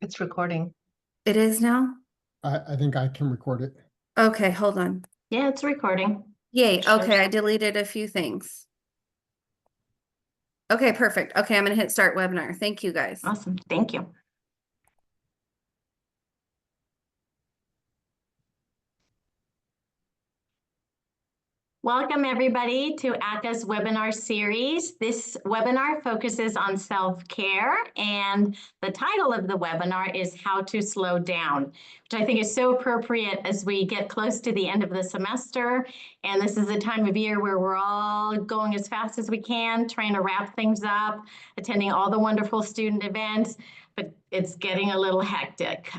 It's recording. It is now? I think I can record it. Okay, hold on. Yeah, it's recording. Yay, Sure. okay, I deleted a few things. Okay, perfect. Okay, I'm gonna hit start webinar. Thank you, guys. Awesome. Thank you. Welcome everybody to ACCA's webinar series. This webinar focuses on self-care, and the title of the webinar is How to Slow Down, which I think is so appropriate as we get close to the end of the semester. And this is a time of year where we're all going as fast as we can, trying to wrap things up, attending all the wonderful student events, but it's getting a little hectic.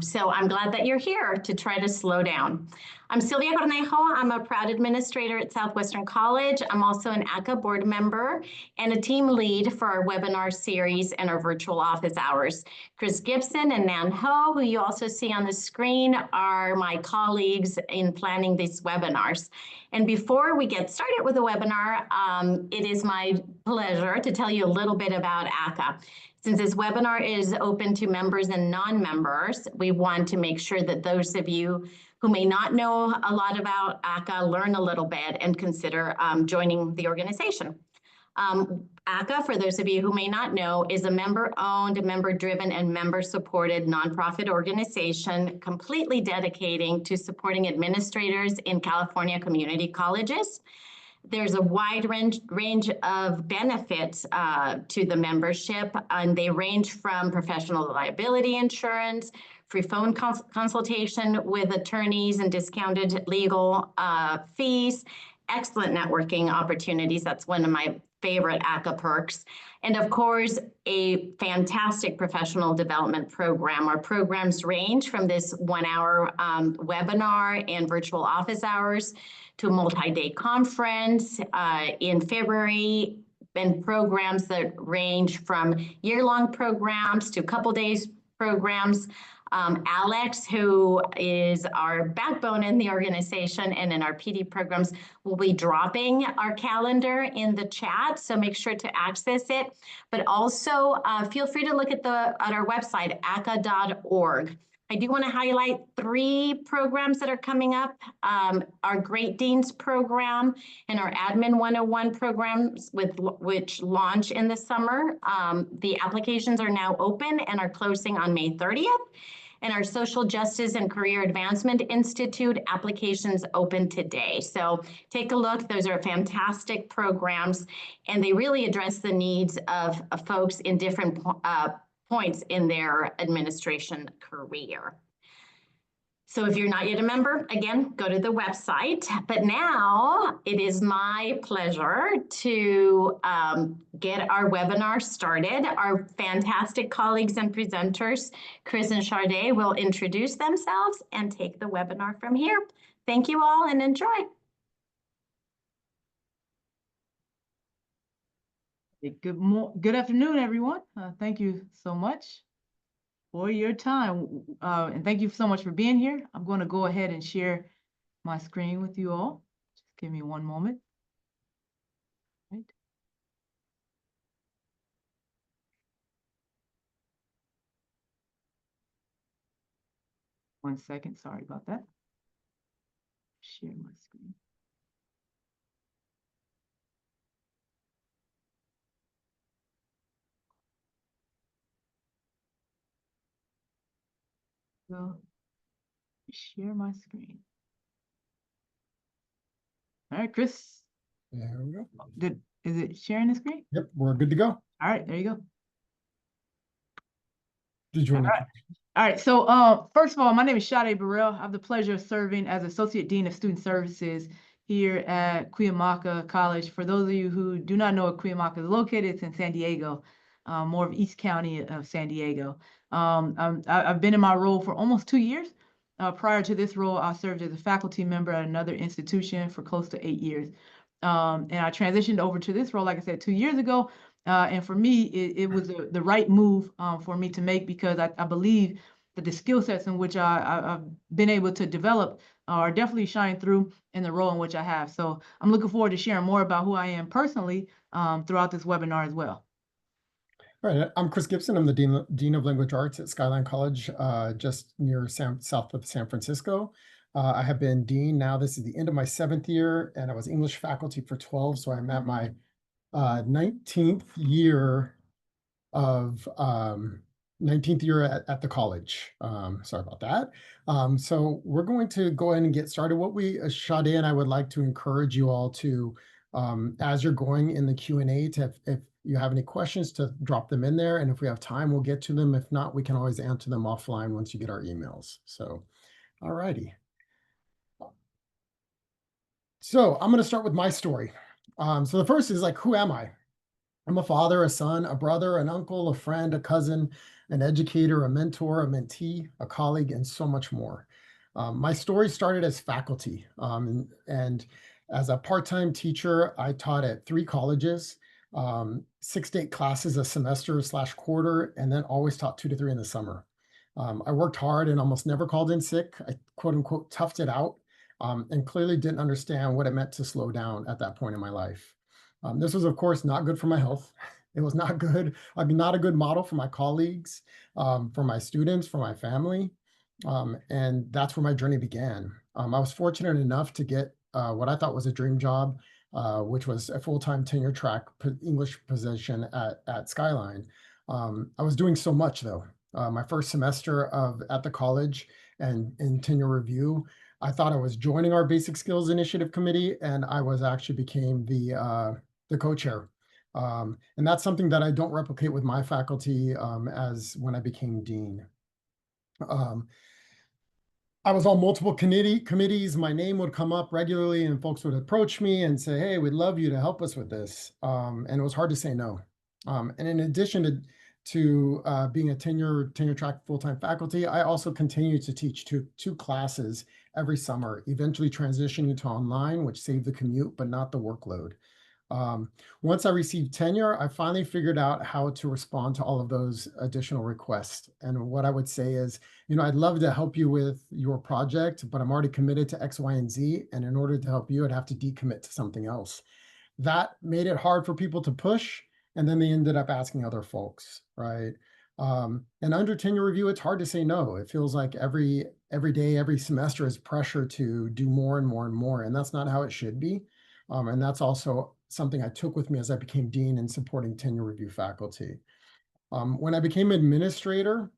So I'm glad that you're here to try to slow down. I'm Sylvia Cornejo. I'm a proud administrator at Southwestern College. I'm also an ACCA board member and a team lead for our webinar series and our virtual office hours. Chris Gibson and Nan Ho, who you also see on the screen, are my colleagues in planning these webinars. And before we get started with the webinar, it is my pleasure to tell you a little bit about ACCA. Since this webinar is open to members and non-members, we want to make sure that those of you who may not know a lot about ACCA learn a little bit and consider joining the organization. ACCA, for those of you who may not know, is a member-owned, member-driven, and member-supported nonprofit organization completely dedicating to supporting administrators in California community colleges. There's a wide range of benefits to the membership, and they range from professional liability insurance, free phone consultation with attorneys and discounted legal fees, excellent networking opportunities. That's one of my favorite ACCA perks. And of course, a fantastic professional development program. Our programs range from this 1-hour webinar and virtual office hours to a multi-day conference in February, and programs that range from year-long programs to couple days programs. Alex, who is our backbone in the organization and in our PD programs, will be dropping our calendar in the chat, so make sure to access it. But also feel free to look at our website, acca.org. I do want to highlight 3 programs that are coming up. Our Great Deans program and our Admin 101 programs, which launch in the summer. The applications are now open and are closing on May 30th. And our Social Justice and Career Advancement Institute applications open today. So take a look. Those are fantastic programs, and they really address the needs of folks in different points in their administration career. So if you're not yet a member, again, go to the website. But now it is my pleasure to get our webinar started. Our fantastic colleagues and presenters, Chris and Sharday, will introduce themselves and take the webinar from here. Thank you all and enjoy. Good afternoon, everyone. Thank you so much for your time, and thank you so much for being here. I'm going to go ahead and share my screen with you all. Just give me one moment. Right. One second, sorry about that. Share my screen. So, share my screen. All right, Chris. There we go. Is it sharing the screen? Yep, we're good to go. All right, there you go. Did you want to? All right, so first of all, my name is Sade Burrell. I have the pleasure of serving as Associate Dean of Student Services here at Cuyamaca College. For those of you who do not know where Cuyamaca is located, it's in San Diego, more of East County of San Diego. I've been in my role for almost 2 years. Prior to this role, I served as a faculty member at another institution for close to 8 years. And I transitioned over to this role, like I said, 2 years ago. And for me, it was the right move for me to make, because I believe that the skill sets in which I've been able to develop are definitely shining through in the role in which I have. So I'm looking forward to sharing more about who I am personally throughout this webinar as well. All right, I'm Chris Gibson. I'm the Dean of Language Arts at Skyline College, just near south of San Francisco. I have been dean now. This is the end of my 7th year, and I was English faculty for 12, so I'm at my 19th year of 19th year at the college. Sorry about that. So we're going to go ahead and get started. What we, Sade and I would like to encourage you all to, as you're going in the Q&A, to if you have any questions, to drop them in there. And if we have time, we'll get to them. If not, we can always answer them offline once you get our emails. So, all righty. So I'm going to start with my story. So the first is like, who am I? I'm a father, a son, a brother, an uncle, a friend, a cousin, an educator, a mentor, a mentee, a colleague, and so much more. My story started as faculty, and as a part-time teacher, I taught at 3 colleges, 6 to 8 classes a semester / quarter, and then always taught 2 to 3 in the summer. I worked hard and almost never called in sick. I quote unquote toughed it out, and clearly didn't understand what it meant to slow down at that point in my life. This was, of course, not good for my health. It was not good. I mean, not a good model for my colleagues, for my students, for my family. And that's where my journey began. I was fortunate enough to get what I thought was a dream job, which was a full-time tenure track English position at Skyline. I was doing so much, though. My first semester at the college and in tenure review, I thought I was joining our Basic Skills Initiative Committee, and I was actually became the co-chair. And that's something that I don't replicate with my faculty as when I became dean. I was on multiple committees. My name would come up regularly and folks would approach me and say, hey, we'd love you to help us with this. And it was hard to say no. And in addition to being a tenure track full-time faculty, I also continued to teach two classes every summer, eventually transitioning to online, which saved the commute, but not the workload. Once I received tenure, I finally figured out how to respond to all of those additional requests. And what I would say is, I'd love to help you with your project, but I'm already committed to X, Y, and Z. And in order to help you, I'd have to decommit to something else. That made it hard for people to push. And then they ended up asking other folks, right? And under tenure review, it's hard to say no. It feels like every day, every semester is pressure to do more and more and more. And that's not how it should be. And that's also something I took with me as I became dean in supporting tenure review faculty. When I became administrator,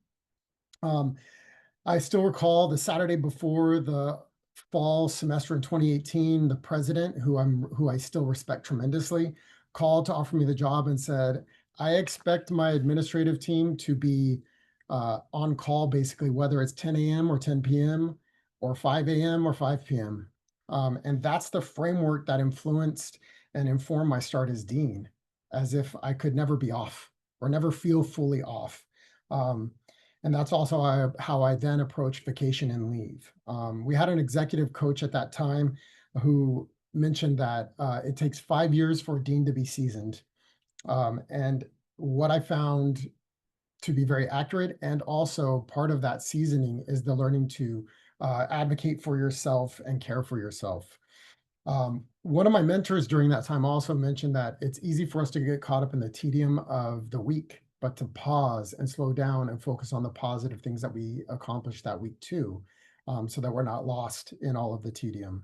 I still recall the Saturday before the fall semester in 2018, the president, who I still respect tremendously, called to offer me the job and said, I expect my administrative team to be on call, basically, whether it's 10 a.m. or 10 p.m. or 5 a.m. or 5 p.m. And that's the framework that influenced and informed my start as dean, as if I could never be off or never feel fully off. And that's also how I then approached vacation and leave. We had an executive coach at that time who mentioned that it takes 5 years for a dean to be seasoned. And what I found to be very accurate, and also part of that seasoning, is the learning to advocate for yourself and care for yourself. One of my mentors during that time also mentioned that it's easy for us to get caught up in the tedium of the week, but to pause and slow down and focus on the positive things that we accomplished that week too, so that we're not lost in all of the tedium.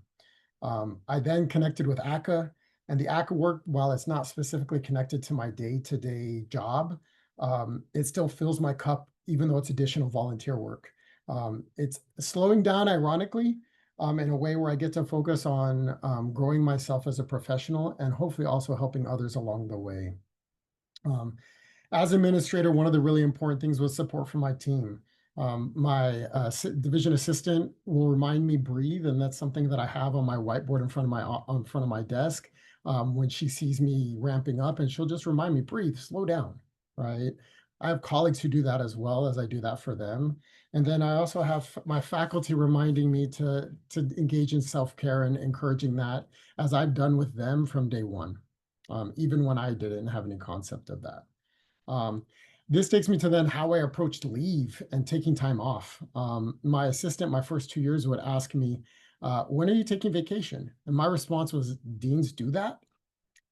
I then connected with ACCA, and the ACCA work, while it's not specifically connected to my day-to-day job, it still fills my cup, even though it's additional volunteer work. It's slowing down, ironically, in a way where I get to focus on growing myself as a professional and hopefully also helping others along the way. As administrator, one of the really important things was support from my team. My division assistant will remind me breathe, and that's something that I have on my whiteboard in front of my desk. When she sees me ramping up, and she'll just remind me, breathe, slow down, right? I have colleagues who do that as well, as I do that for them. And then I also have my faculty reminding me to engage in self-care and encouraging that, as I've done with them from day one, even when I didn't have any concept of that. This takes me to then how I approached leave and taking time off. My assistant, my first 2 years, would ask me, when are you taking vacation? And my response was, deans do that?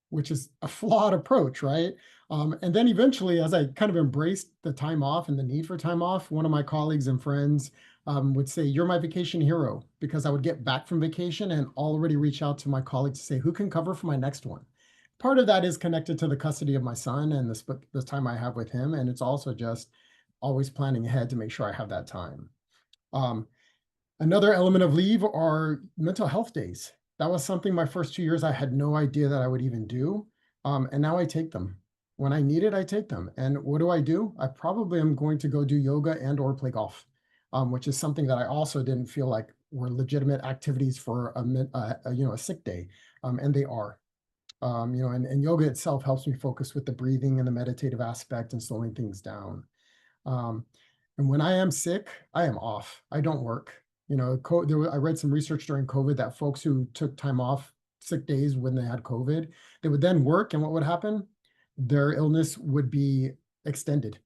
which is a flawed approach, right? And then eventually, as I kind of embraced the time off and the need for time off, one of my colleagues and friends would say, "You're my vacation hero," because I would get back from vacation and already reach out to my colleagues to say, "Who can cover for my next one?" Part of that is connected to the custody of my son and the time I have with him. And it's also just always planning ahead to make sure I have that time. Another element of leave are mental health days. That was something my first 2 years I had no idea that I would even do. And now I take them. When I need it, I take them. And what do? I probably am going to go do yoga and or play golf, which is something that I also didn't feel like were legitimate activities for a sick day. And they are. And yoga itself helps me focus with the breathing and the meditative aspect and slowing things down. And when I am sick, I am off. I don't work. I read some research during COVID that folks who took time off, sick days when they had COVID, they would then work, and what would happen? Their illness would be extended,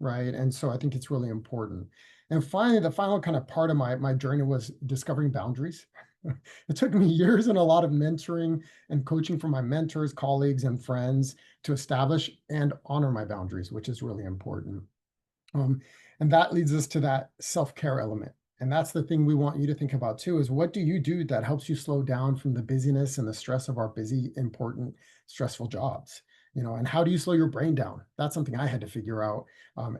right? And so I think it's really important. And finally, the final kind of part of my journey was discovering boundaries. It took me years and a lot of mentoring and coaching from my mentors, colleagues, and friends to establish and honor my boundaries, which is really important. And that leads us to that self-care element. And that's the thing we want you to think about too, is what do you do that helps you slow down from the busyness and the stress of our busy, important, stressful jobs? And how do you slow your brain down? That's something I had to figure out.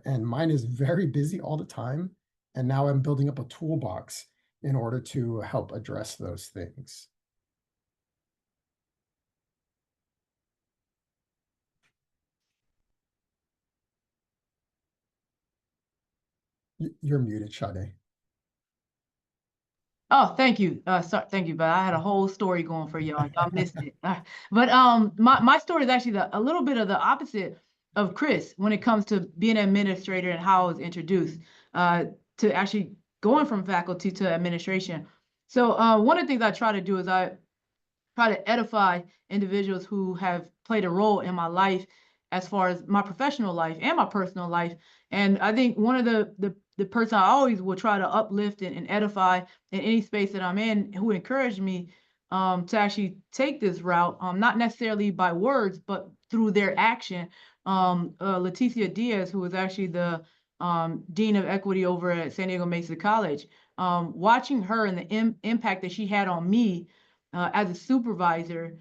And mine is very busy all the time. And now I'm building up a toolbox in order to help address those things. You're muted, Sade. Oh, thank you. Thank you, but I had a whole story going for y'all. Y'all missed it. But my story is actually a little bit of the opposite of Chris when it comes to being an administrator and how I was introduced to actually going from faculty to administration. So one of the things I try to do is I try to edify individuals who have played a role in my life as far as my professional life and my personal life. And I think one of the person I always will try to uplift and edify in any space that I'm in, who encouraged me to actually take this route, not necessarily by words, but through their action. Leticia Diaz, who was actually the Dean of Equity over at San Diego Mesa College, watching her and the impact that she had on me as a supervisor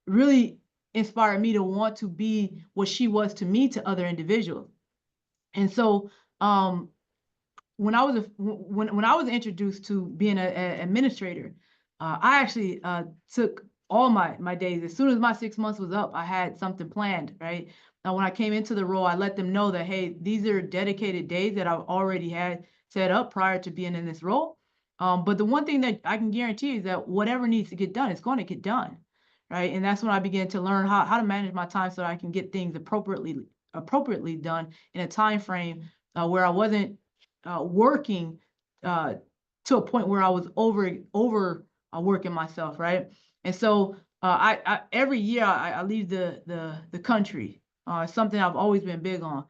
really inspired me to want to be what she was to me to other individuals. And so when I was introduced to being an administrator, I actually took all my days. As soon as my 6 months was up, I had something planned, right? Now, when I came into the role, I let them know that, hey, these are dedicated days that I've already had set up prior to being in this role. But the one thing that I can guarantee is that whatever needs to get done, it's going to get done, right? And that's when I began to learn how to manage my time so I can get things appropriately done in a time frame where I wasn't working to a point where I was over working myself, right? And so I every year I leave the country. Something I've always been big on.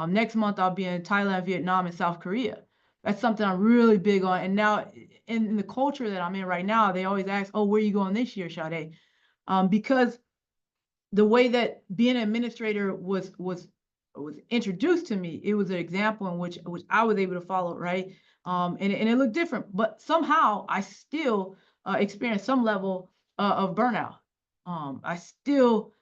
Next month I'll be in Thailand, Vietnam, and South Korea. That's something I'm really big on. And now in the culture that I'm in right now, they always ask, "Oh, where are you going this year, Sade?" Because the way that being an administrator was introduced to me, it was an example in which I was able to follow, right? And it looked different, but somehow I still experienced some level of burnout. I still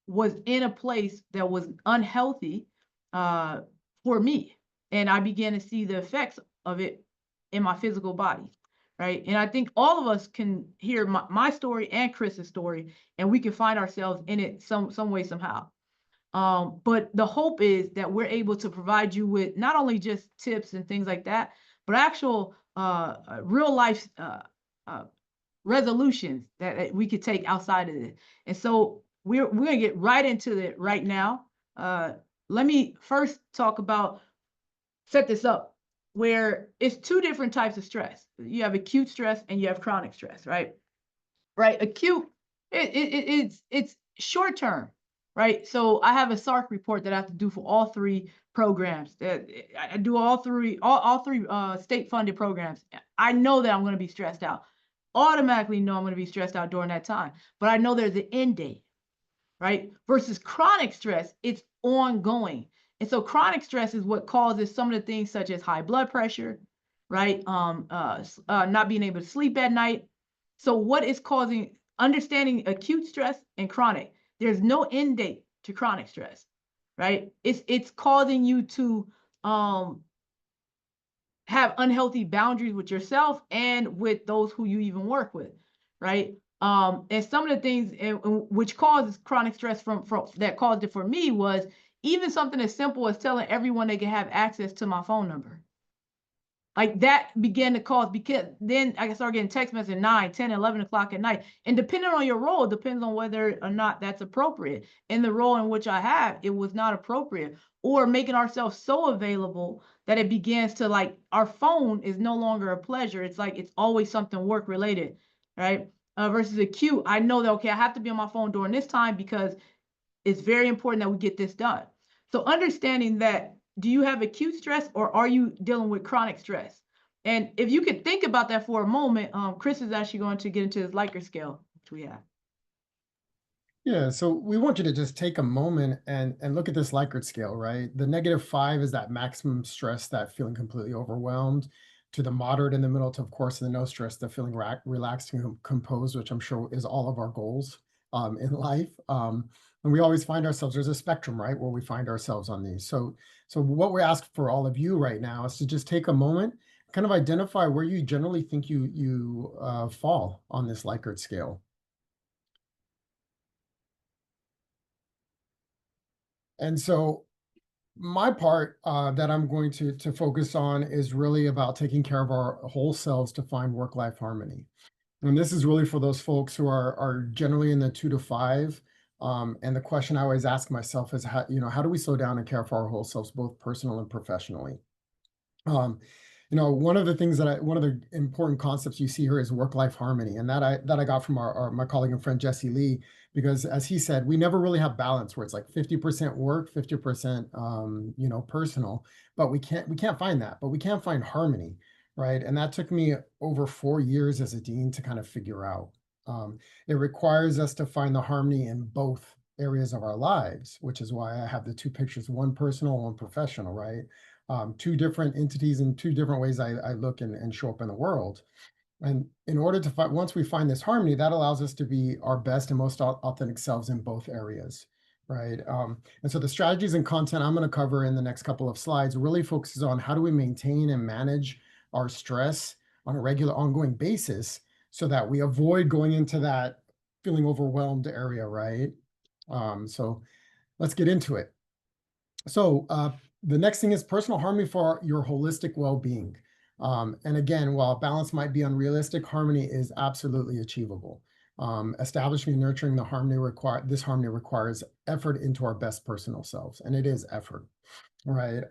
was in a place that was unhealthy for me. And I began to see the effects of it in my physical body, right? And I think all of us can hear my story and Chris's story, and we can find ourselves in it some way, somehow. But the hope is that we're able to provide you with not only just tips and things like that, but actual real life resolutions that we could take outside of it. And so we're gonna get right into it right now. Let me first set this up where it's two different types of stress. You have acute stress and you have chronic stress, right? Right, acute, it's short term. Right. So I have a SARC report that I have to do for all three programs. That I do all three state funded programs. I know that I'm going to be stressed out. automatically know I'm going to be stressed out during that time, but I know there's an end date, right? Versus chronic stress, it's ongoing. And so chronic stress is what causes some of the things such as high blood pressure, right? Not being able to sleep at night. So what is causing, understanding acute stress and chronic, there's no end date to chronic stress, right? It's causing you to have unhealthy boundaries with yourself and with those who you even work with, right? And some of the things which causes chronic stress from that caused it for me was even something as simple as telling everyone they can have access to my phone number. Like that began to cause, because then I started getting text messages at 9, 10, 11 o'clock at night. And depending on your role, depends on whether or not that's appropriate. In the role in which I have, it was not appropriate. Or making ourselves so available that it begins to, like, our phone is no longer a pleasure. It's like, it's always something work related, right? Versus acute, I know that, okay, I have to be on my phone during this time because it's very important that we get this done. So understanding that, do you have acute stress or are you dealing with chronic stress? And if you could think about that for a moment, Chris is actually going to get into his Likert scale, which we have. Yeah, so we want you to just take a moment and look at this Likert scale, right? The -5 is that maximum stress, that feeling completely overwhelmed, to the moderate in the middle, to, of course, the no stress, the feeling relaxed and composed, which I'm sure is all of our goals in life. And we always find ourselves, there's a spectrum, right, where we find ourselves on these. So what we're asking for all of you right now is to just take a moment, kind of identify where you generally think you fall on this Likert scale. And so my part that I'm going to focus on is really about taking care of our whole selves to find work-life harmony. And this is really for those folks who are generally in the 2 to 5. And the question I always ask myself is, how do we slow down and care for our whole selves, both personal and professionally? One of the things one of the important concepts you see here is work-life harmony, and that I got from my colleague and friend Jesse Lee, because as he said, we never really have balance where it's like 50% work, 50% personal, but we can't find that, but we can't find harmony, right? And that took me over 4 years as a dean to kind of figure out. It requires us to find the harmony in both areas of our lives, which is why I have the 2 pictures, one personal, one professional, right? 2 different entities and 2 different ways I look and show up in the world. And in order to find, once we find this harmony, that allows us to be our best and most authentic selves in both areas, right? And so the strategies and content I'm going to cover in the next couple of slides really focuses on how do we maintain and manage our stress on a regular, ongoing basis so that we avoid going into that feeling overwhelmed area, right? So let's get into it. So the next thing is personal harmony for your holistic well-being. And again, while balance might be unrealistic, harmony is absolutely achievable. Establishing and nurturing this harmony requires effort into our best personal selves, and it is effort, right?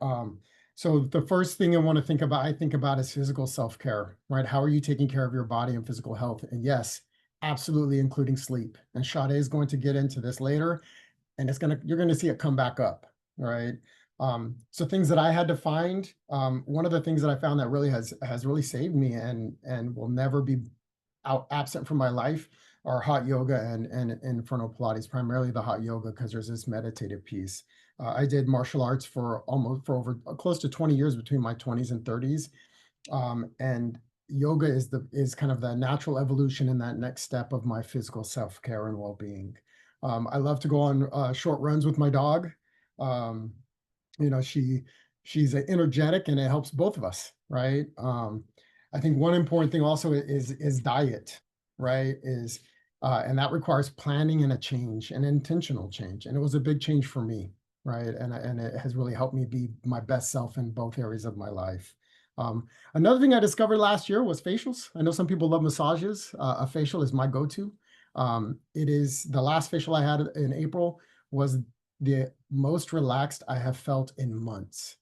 So the first thing I think about is physical self-care, right? How are you taking care of your body and physical health? And yes, absolutely including sleep. And Sade is going to get into this later, and you're going to see it come back up, right? So things that I had to find, one of the things that I found that really has really saved me and will never be absent from my life are hot yoga and Inferno Pilates, primarily the hot yoga, because there's this meditative piece. I did martial arts for over close to 20 years between my 20s and 30s. And yoga is kind of the natural evolution in that next step of my physical self-care and well-being. I love to go on short runs with my dog. She's energetic and it helps both of us, right? I think one important thing also is diet, right? And that requires planning and a change, an intentional change. And it was a big change for me, right? And it has really helped me be my best self in both areas of my life. Another thing I discovered last year was facials. I know some people love massages. A facial is my go-to. It is the last facial I had in April was the most relaxed I have felt in months,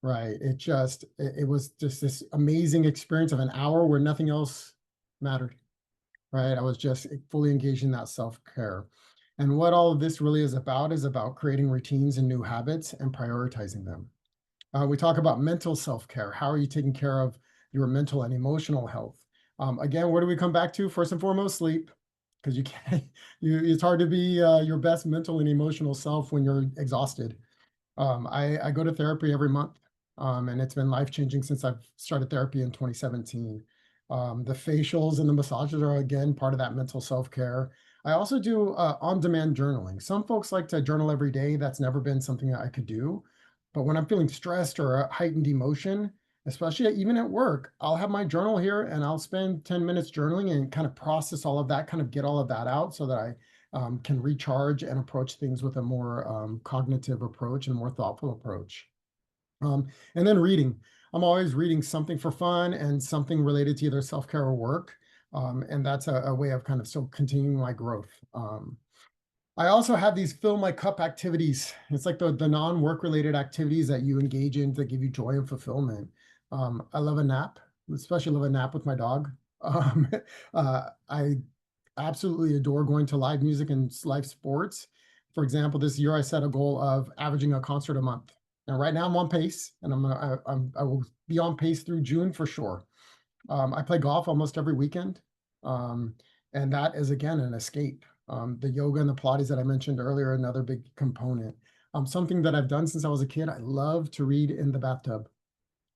right? It was just this amazing experience of an hour where nothing else mattered, right? I was just fully engaged in that self-care. And what all of this really is about creating routines and new habits and prioritizing them. We talk about mental self-care. How are you taking care of your mental and emotional health? Again, where do we come back to? First and foremost, sleep, because you can't, it's hard to be your best mental and emotional self when you're exhausted. I go to therapy every month, and it's been life-changing since I've started therapy in 2017. The facials and the massages are, again, part of that mental self-care. I also do on-demand journaling. Some folks like to journal every day. That's never been something that I could do. But when I'm feeling stressed or a heightened emotion, especially even at work, I'll have my journal here and I'll spend 10 minutes journaling and kind of process all of that, kind of get all of that out so that I can recharge and approach things with a more cognitive approach and more thoughtful approach. And then reading. I'm always reading something for fun and something related to either self-care or work. And that's a way of kind of still continuing my growth. I also have these fill my cup activities. It's like the non-work related activities that you engage in that give you joy and fulfillment. I love a nap, especially love a nap with my dog. I absolutely adore going to live music and live sports. For example, this year I set a goal of averaging a concert a month. And right now I'm on pace, and I will be on pace through June for sure. I play golf almost every weekend, and that is again an escape. The yoga and the Pilates that I mentioned earlier, another big component. Something that I've done since I was a kid. I love to read in the bathtub.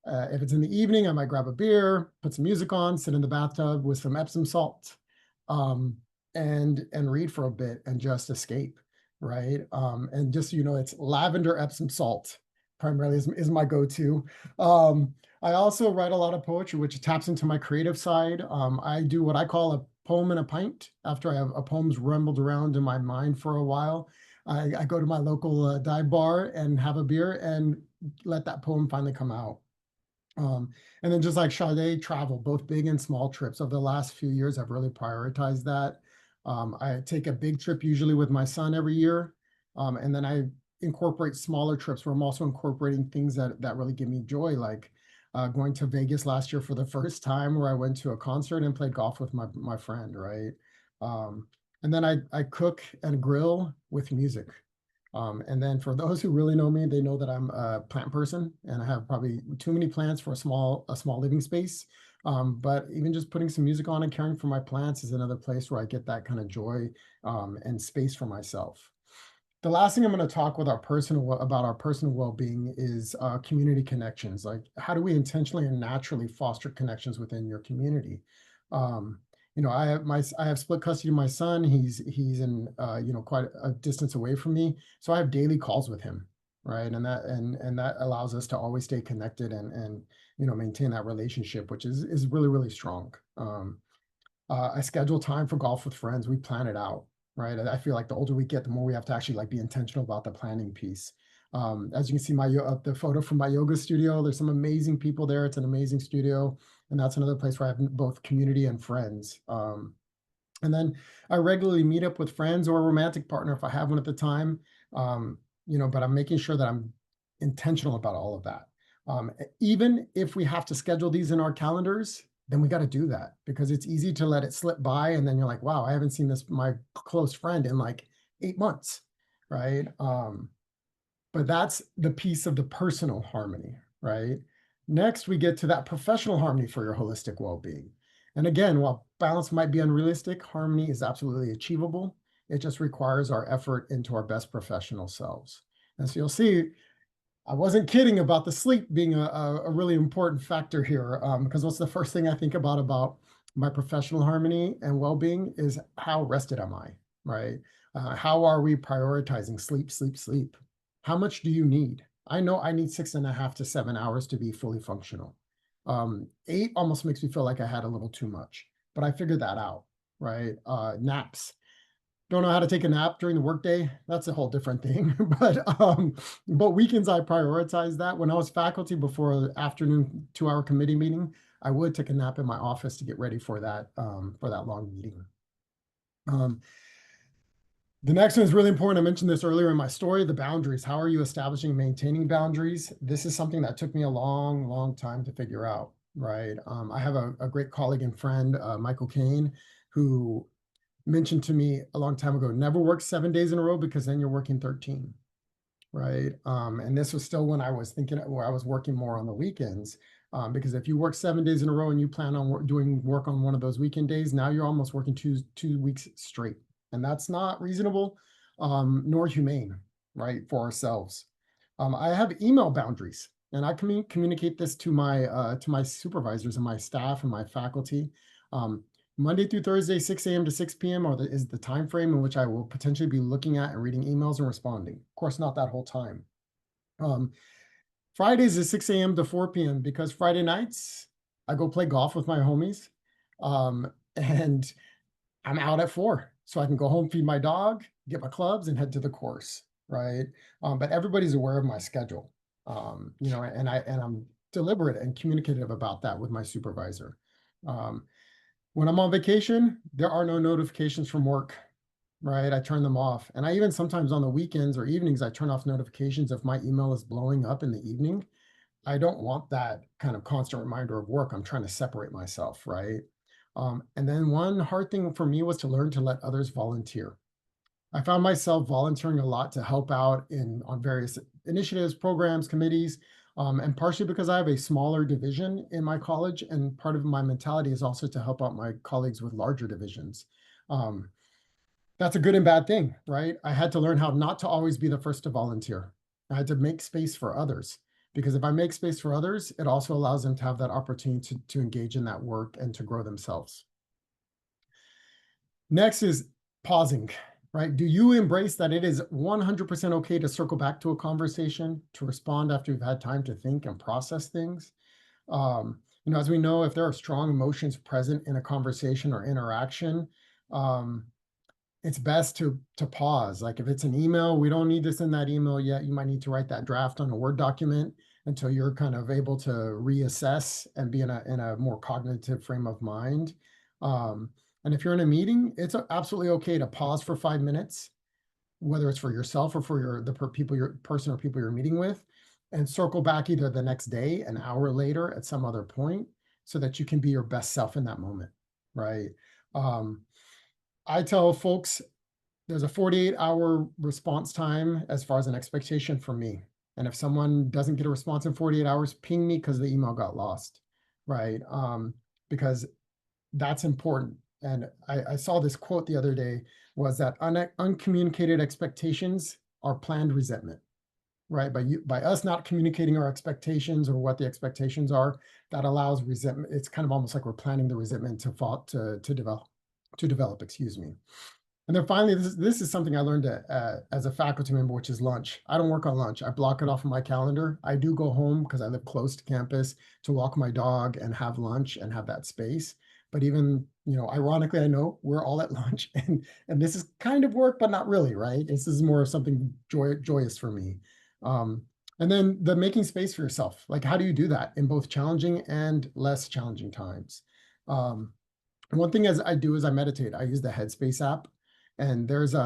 If it's in the evening, I might grab a beer, put some music on, sit in the bathtub with some Epsom salt, and read for a bit and just escape, right? And just, it's lavender Epsom salt primarily is my go-to. I also write a lot of poetry, which taps into my creative side. I do what I call a poem in a pint. After I have a poem's rumbled around in my mind for a while, I go to my local dive bar and have a beer and let that poem finally come out. And then just like Sade, travel, both big and small trips. Over the last few years, I've really prioritized that. I take a big trip usually with my son every year. And then I incorporate smaller trips where I'm also incorporating things that really give me joy, like going to Vegas last year for the first time, where I went to a concert and played golf with my friend, right? And then I cook and grill with music. And then for those who really know me, they know that I'm a plant person and I have probably too many plants for a small living space. But even just putting some music on and caring for my plants is another place where I get that kind of joy and space for myself. The last thing I'm going to talk with about our personal well-being is community connections. Like, how do we intentionally and naturally foster connections within your community? I have split custody of my son. He's in quite a distance away from me, so I have daily calls with him, right? And that allows us to always stay connected and maintain that relationship, which is really, really strong. I schedule time for golf with friends. We plan it out, right? I feel like the older we get, the more we have to actually be intentional about the planning piece. As you can see, the photo from my yoga studio, there's some amazing people there. It's an amazing studio. And that's another place where I have both community and friends. And then I regularly meet up with friends or a romantic partner if I have one at the time. But I'm making sure that I'm intentional about all of that. Even if we have to schedule these in our calendars, then we got to do that, because it's easy to let it slip by. And then you're like, wow, I haven't seen my close friend in like 8 months, right? But that's the piece of the personal harmony, right? Next, we get to that professional harmony for your holistic well-being. And again, while balance might be unrealistic, harmony is absolutely achievable. It just requires our effort into our best professional selves. And so you'll see, I wasn't kidding about the sleep being a really important factor here, because what's the first thing I think about my professional harmony and well-being is how rested am I, right? How are we prioritizing sleep, sleep, sleep? How much do you need? I know I need 6.5 to 7 hours to be fully functional. 8 almost makes me feel like I had a little too much, but I figured that out, right? Naps. Don't know how to take a nap during the workday. That's a whole different thing. But weekends, I prioritize that. When I was faculty before the afternoon 2-hour committee meeting, I would take a nap in my office to get ready for that long meeting. The next one is really important. I mentioned this earlier in my story, the boundaries. How are you establishing and maintaining boundaries? This is something that took me a long, long time to figure out, right? I have a great colleague and friend, Michael Kane, who mentioned to me a long time ago, never work 7 days in a row, because then you're working 13, right? And this was still when I was thinking where I was working more on the weekends. Because if you work 7 days in a row and you plan on doing work on one of those weekend days, now you're almost working two weeks straight. And that's not reasonable, nor humane, right, for ourselves. I have email boundaries, and I communicate this to my supervisors and my staff and my faculty. Monday through Thursday, 6 a.m. to 6 p.m. is the time frame in which I will potentially be looking at and reading emails and responding. Of course, not that whole time. Fridays is 6 a.m. to 4 p.m. because Friday nights I go play golf with my homies, and I'm out at 4, so I can go home, feed my dog, get my clubs, and head to the course, right? But everybody's aware of my schedule, you know, and I'm deliberate and communicative about that with my supervisor. When I'm on vacation, there are no notifications from work, right? I turn them off. And I even sometimes on the weekends or evenings, I turn off notifications if my email is blowing up in the evening. I don't want that kind of constant reminder of work. I'm trying to separate myself, right? And then one hard thing for me was to learn to let others volunteer. I found myself volunteering a lot to help out on various initiatives, programs, committees, and partially because I have a smaller division in my college, and part of my mentality is also to help out my colleagues with larger divisions. That's a good and bad thing, right? I had to learn how not to always be the first to volunteer. I had to make space for others, because if I make space for others, it also allows them to have that opportunity to engage in that work and to grow themselves. Next is pausing, right? Do you embrace that it is 100% okay to circle back to a conversation, to respond after you've had time to think and process things? You know, as we know, if there are strong emotions present in a conversation or interaction, it's best to pause. Like if it's an email, we don't need this in that email yet. You might need to write that draft on a Word document until you're kind of able to reassess and be in a more cognitive frame of mind. And if you're in a meeting, it's absolutely okay to pause for 5 minutes, whether it's for yourself or for the person or people you're meeting with, and circle back either the next day, an hour later, at some other point, so that you can be your best self in that moment, right? I tell folks there's a 48-hour response time as far as an expectation for me. And if someone doesn't get a response in 48 hours, ping me because the email got lost, right? Because that's important. And I saw this quote the other day, was that uncommunicated expectations are planned resentment, right? By us not communicating our expectations or what the expectations are, that allows resentment. It's kind of almost like we're planning the resentment to develop, excuse me. And then finally, this is something I learned as a faculty member, which is lunch. I don't work on lunch. I block it off of my calendar. I do go home because I live close to campus to walk my dog and have lunch and have that space. But even, you know, ironically, I know we're all at lunch and this is kind of work, but not really, right? This is more of something joyous for me. And then the making space for yourself. Like, how do you do that in both challenging and less challenging times? One thing I do is I meditate. I use the Headspace app, and there's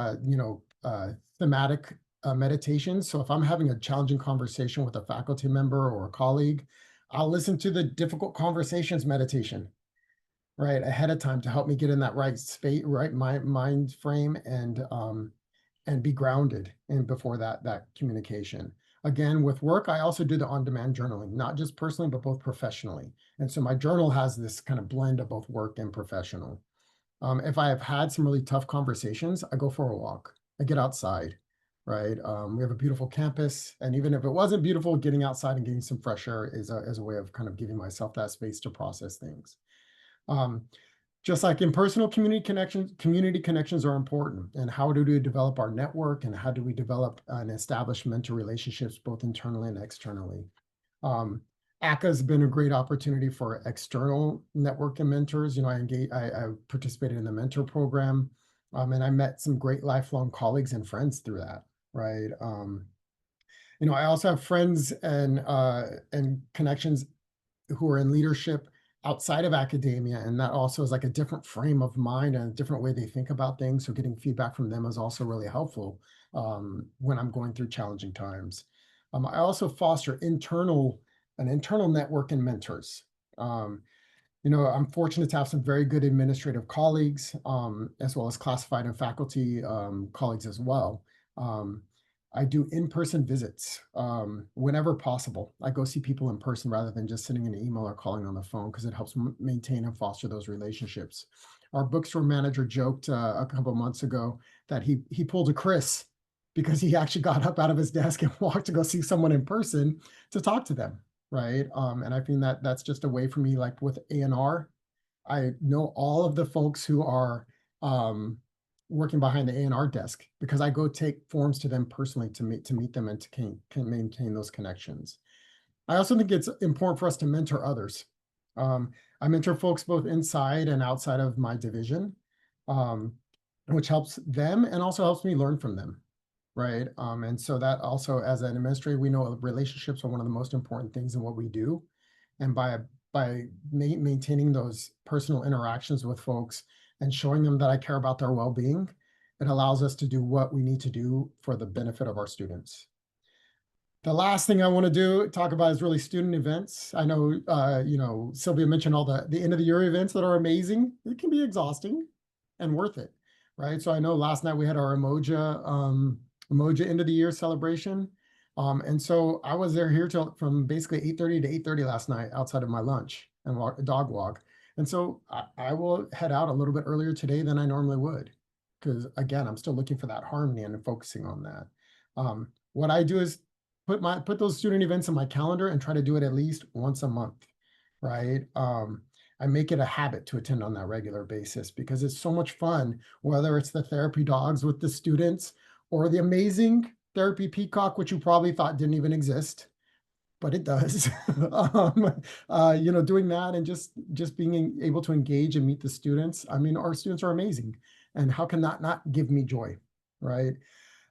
thematic meditation. So if I'm having a challenging conversation with a faculty member or a colleague, I'll listen to the difficult conversations meditation, right, ahead of time to help me get in that right space, right mind frame, and be grounded in before that communication. Again, with work, I also do the on-demand journaling, not just personally, but both professionally. And so my journal has this kind of blend of both work and professional. If I have had some really tough conversations, I go for a walk. I get outside, right? We have a beautiful campus, and even if it wasn't beautiful, getting outside and getting some fresh air is a way of kind of giving myself that space to process things. Just like in personal community connections are important. And how do we develop our network, and how do we develop and establish mentor relationships both internally and externally? ACCA has been a great opportunity for external network and mentors. You know, I participated in the mentor program, and I met some great lifelong colleagues and friends through that, right? You know, I also have friends and connections who are in leadership outside of academia, and that also is like a different frame of mind and a different way they think about things. So getting feedback from them is also really helpful when I'm going through challenging times. I also foster an internal network and mentors. You know, I'm fortunate to have some very good administrative colleagues, as well as classified and faculty colleagues as well. I do in-person visits whenever possible. I go see people in person rather than just sending an email or calling on the phone because it helps maintain and foster those relationships. Our bookstore manager joked a couple months ago that he pulled a Chris because he actually got up out of his desk and walked to go see someone in person to talk to them, right? And I think that that's just a way for me, like with A&R, I know all of the folks who are working behind the A&R desk because I go take forms to them personally to meet them and to can maintain those connections. I also think it's important for us to mentor others. I mentor folks both inside and outside of my division, which helps them and also helps me learn from them, right? And so that also, as an administrator, we know relationships are one of the most important things in what we do. And by maintaining those personal interactions with folks and showing them that I care about their well-being, it allows us to do what we need to do for the benefit of our students. The last thing I want to talk about is really student events. I know, you know, Sylvia mentioned all the end of the year events that are amazing. It can be exhausting and worth it, right? So I know last night we had our Umoja end of the year celebration. And so I was here from basically 8:30 to 8:30 last night outside of my lunch and dog walk. And so I will head out a little bit earlier today than I normally would, because again, I'm still looking for that harmony and focusing on that. What I do is put those student events in my calendar and try to do it at least once a month, right? I make it a habit to attend on that regular basis because it's so much fun, whether it's the therapy dogs with the students or the amazing therapy peacock, which you probably thought didn't even exist, but it does. You know, doing that and just being able to engage and meet the students. I mean, our students are amazing, and how can that not give me joy, right?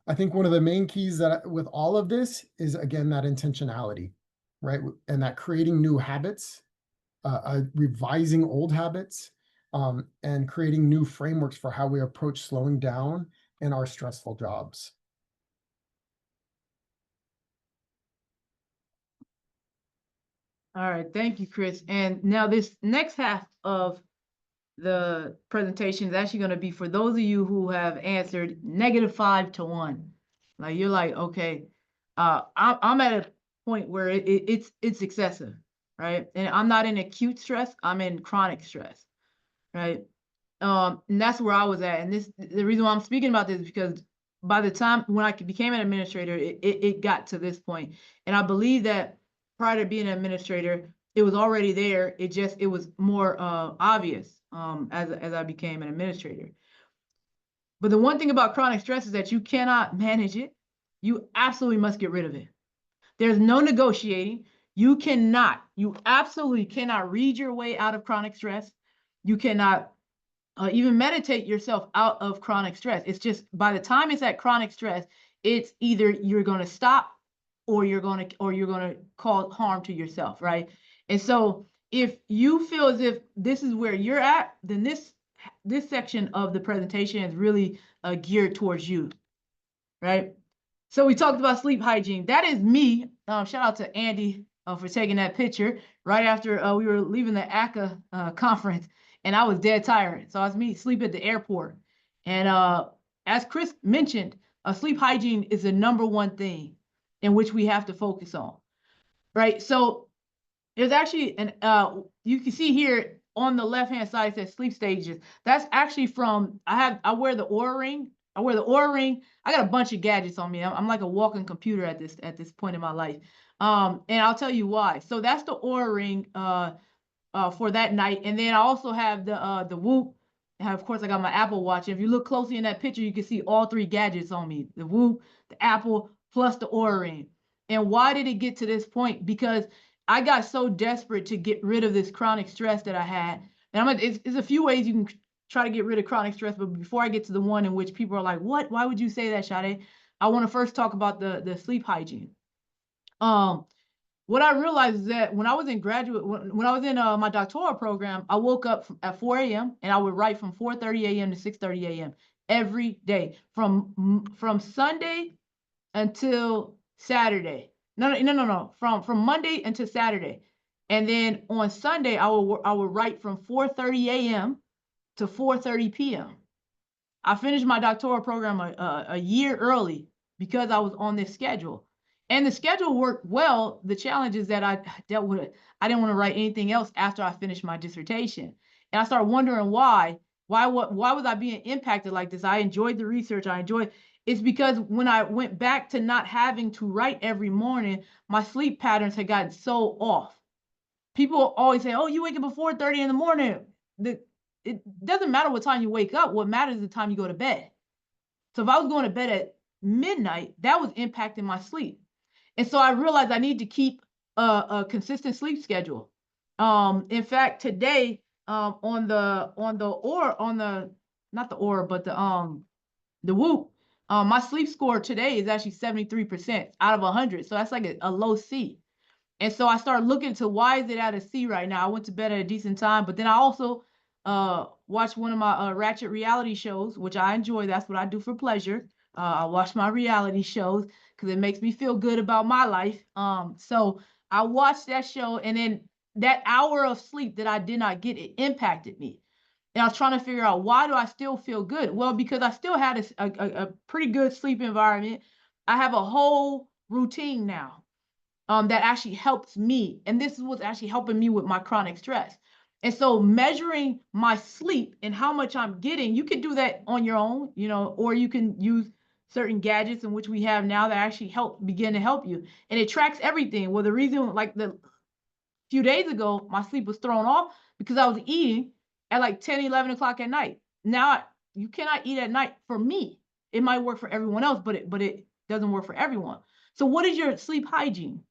I think one of the main keys that with all of this is, again, that intentionality, right? And that creating new habits, revising old habits, and creating new frameworks for how we approach slowing down in our stressful jobs. All right, thank you, Chris. And now this next half of the presentation is actually going to be for those of you who have answered -5 to 1. Like you're like, okay, I'm at a point where it's excessive, right? And I'm not in acute stress, I'm in chronic stress, right? And that's where I was at. And the reason why I'm speaking about this is because by the time when I became an administrator, it got to this point. And I believe that prior to being an administrator, it was already there. It was more obvious as I became an administrator. But the one thing about chronic stress is that you cannot manage it. You absolutely must get rid of it. There's no negotiating. You absolutely cannot read your way out of chronic stress. You cannot even meditate yourself out of chronic stress. It's just by the time it's at chronic stress, it's either you're going to stop or you're going to cause harm to yourself, right? And so if you feel as if this is where you're at, then this section of the presentation is really geared towards you, right? So we talked about sleep hygiene. That is me. Shout out to Andy for taking that picture right after we were leaving the ACA conference, and I was dead tired. So it was me sleep at the airport. And as Chris mentioned, sleep hygiene is the #1 thing in which we have to focus on, right? So there's actually you can see here on the left-hand side, it says sleep stages. That's actually from, I wear the Oura Ring. I got a bunch of gadgets on me. I'm like a walking computer at this point in my life. And I'll tell you why. So that's the Oura Ring for that night. And then I also have the Whoop. And of course, I got my Apple Watch. If you look closely in that picture, you can see all 3 gadgets on me: the Whoop, the Apple, plus the Oura Ring. And why did it get to this point? Because I got so desperate to get rid of this chronic stress that I had. And it's a few ways you can try to get rid of chronic stress, but before I get to the one in which people are like, what? Why would you say that, Sade? I want to first talk about the sleep hygiene. What I realized is that when I was in my doctoral program, I woke up at 4 a.m. and I would write from 4:30 a.m. to 6:30 a.m. every day from Sunday until Saturday. No. From Monday until Saturday. And then on Sunday, I would write from 4:30 a.m. to 4:30 p.m. I finished my doctoral program a year early because I was on this schedule. And the schedule worked well. The challenge is that I dealt with it. I didn't want to write anything else after I finished my dissertation. And I started wondering why was I being impacted like this? I enjoyed the research. It's because when I went back to not having to write every morning, my sleep patterns had gotten so off. People always say, oh, you wake up at 4:30 in the morning. It doesn't matter what time you wake up. What matters is the time you go to bed. So if I was going to bed at midnight, that was impacting my sleep. And so I realized I need to keep a consistent sleep schedule. In fact, today, on the Whoop, my sleep score today is actually 73% out of 100. So that's like a low C. And so I started looking to why is it at a C right now? I went to bed at a decent time, but then I also watched one of my Ratchet reality shows, which I enjoy. That's what I do for pleasure. I watch my reality shows because it makes me feel good about my life. So I watched that show, and then that hour of sleep that I did not get, it impacted me. And I was trying to figure out, why do I still feel good? Well, because I still had a pretty good sleep environment. I have a whole routine now that actually helps me. And this is what's actually helping me with my chronic stress. And so measuring my sleep and how much I'm getting, you can do that on your own, or you can use certain gadgets in which we have now that actually begin to help you. And it tracks everything. Well, the reason, like the few days ago, my sleep was thrown off because I was eating at like 10, 11 o'clock at night. Now you cannot eat at night for me. It might work for everyone else, but it doesn't work for everyone. So what is your sleep hygiene?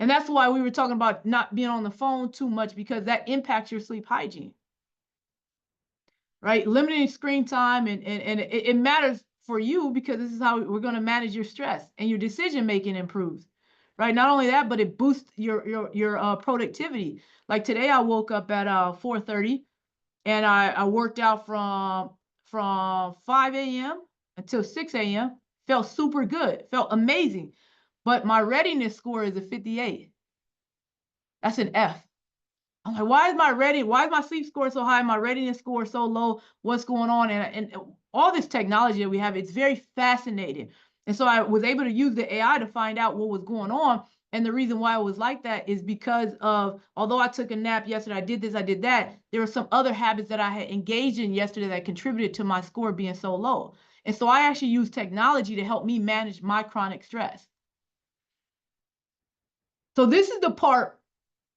And that's why we were talking about not being on the phone too much, because that impacts your sleep hygiene, right? Limiting screen time, and it matters for you because this is how we're going to manage your stress, and your decision making improves, right? Not only that, but it boosts your productivity. Like today, I woke up at 4:30, and I worked out from 5 a.m. until 6 a.m. Felt super good, felt amazing. But my readiness score is a 58. That's an F. I'm like, why is my sleep score so high? My readiness score so low? What's going on? And all this technology that we have, it's very fascinating. And so I was able to use the AI to find out what was going on. And the reason why it was like that is because of, although I took a nap yesterday, I did this, I did that, there were some other habits that I had engaged in yesterday that contributed to my score being so low. And so I actually use technology to help me manage my chronic stress. So this is the part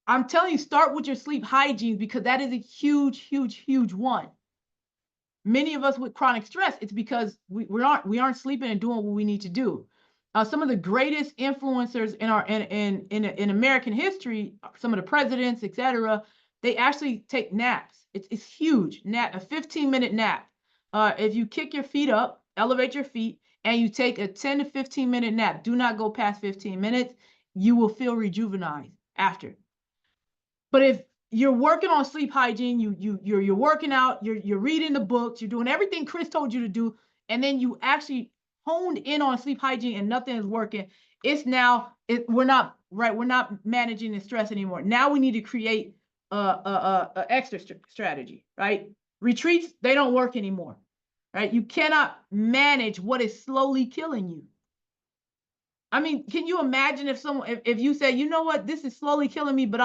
I'm telling you, start with your sleep hygiene, because that is a huge, huge, huge one. Many of us with chronic stress, it's because we aren't sleeping and doing what we need to do. Some of the greatest influencers in American history, some of the presidents, etc., they actually take naps. It's huge. A 15-minute nap. If you kick your feet up, elevate your feet, and you take a 10 to 15-minute nap, do not go past 15 minutes. You will feel rejuvenated after. But if you're working on sleep hygiene, you're working out, you're reading the books, you're doing everything Chris told you to do, and then you actually honed in on sleep hygiene and nothing is working, we're not managing the stress anymore. Now we need to create a extra strategy, right? Retreats, they don't work anymore, right? You cannot manage what is slowly killing you. I mean, can you imagine if you say, you know what, this is slowly killing me, but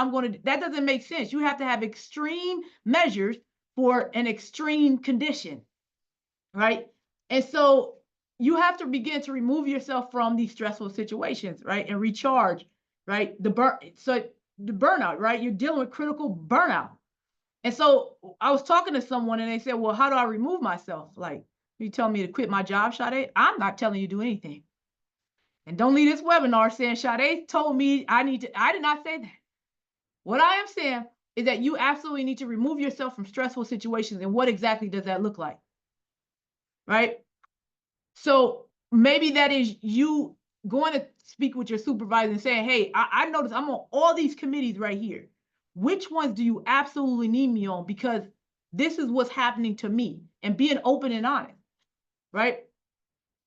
that doesn't make sense. You have to have extreme measures for an extreme condition, right? And so you have to begin to remove yourself from these stressful situations, right? And recharge, right? The burnout, right? You're dealing with critical burnout. And so I was talking to someone and they said, well, how do I remove myself? Like, you tell me to quit my job, Sade? I'm not telling you to do anything. And don't leave this webinar saying Sade told me I did not say that. What I am saying is that you absolutely need to remove yourself from stressful situations. And what exactly does that look like? Right? So maybe that is you going to speak with your supervisor and saying, hey, I noticed I'm on all these committees right here. Which ones do you absolutely need me on? Because this is what's happening to me, and being open and honest, right?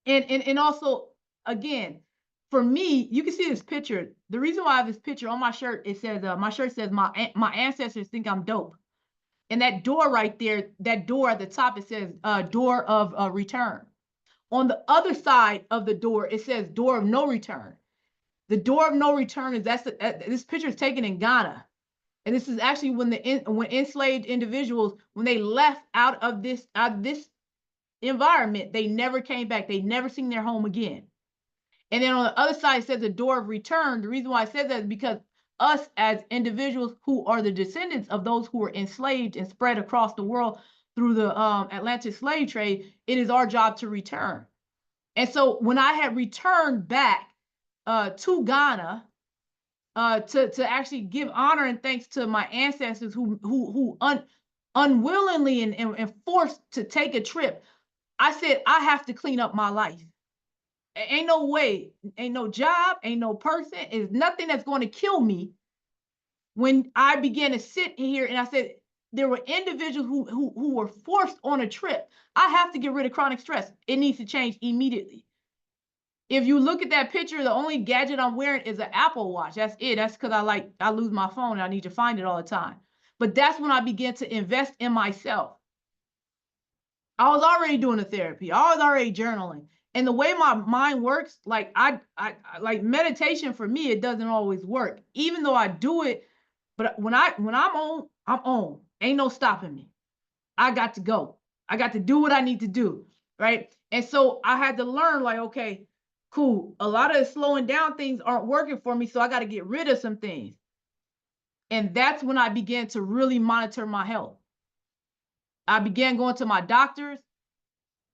And also, again, for me, you can see this picture. The reason why I have this picture on my shirt, it says, my shirt says, my ancestors think I'm dope. And that door right there, that door at the top, it says door of return. On the other side of the door, it says door of no return. The door of no return is this picture is taken in Ghana. And this is actually when when enslaved individuals, when they left out of this environment, they never came back. They never seen their home again. And then on the other side, it says the door of return. The reason why I said that is because us as individuals who are the descendants of those who were enslaved and spread across the world through the Atlantic slave trade, it is our job to return. And so when I had returned back to Ghana, to actually give honor and thanks to my ancestors who unwillingly and forced to take a trip, I said, I have to clean up my life. Ain't no way, ain't no job, ain't no person, is nothing that's going to kill me. When I began to sit here and I said, there were individuals who were forced on a trip. I have to get rid of chronic stress. It needs to change immediately. If you look at that picture, the only gadget I'm wearing is an Apple Watch. That's it. That's because I lose my phone and I need to find it all the time. But that's when I began to invest in myself. I was already doing the therapy. I was already journaling. And the way my mind works, like I like meditation for me, it doesn't always work. Even though I do it, but when I'm on, I'm on. Ain't no stopping me. I got to go. I got to do what I need to do, right? And so I had to learn, like, okay, cool. A lot of the slowing down things aren't working for me, so I got to get rid of some things. And that's when I began to really monitor my health. I began going to my doctors.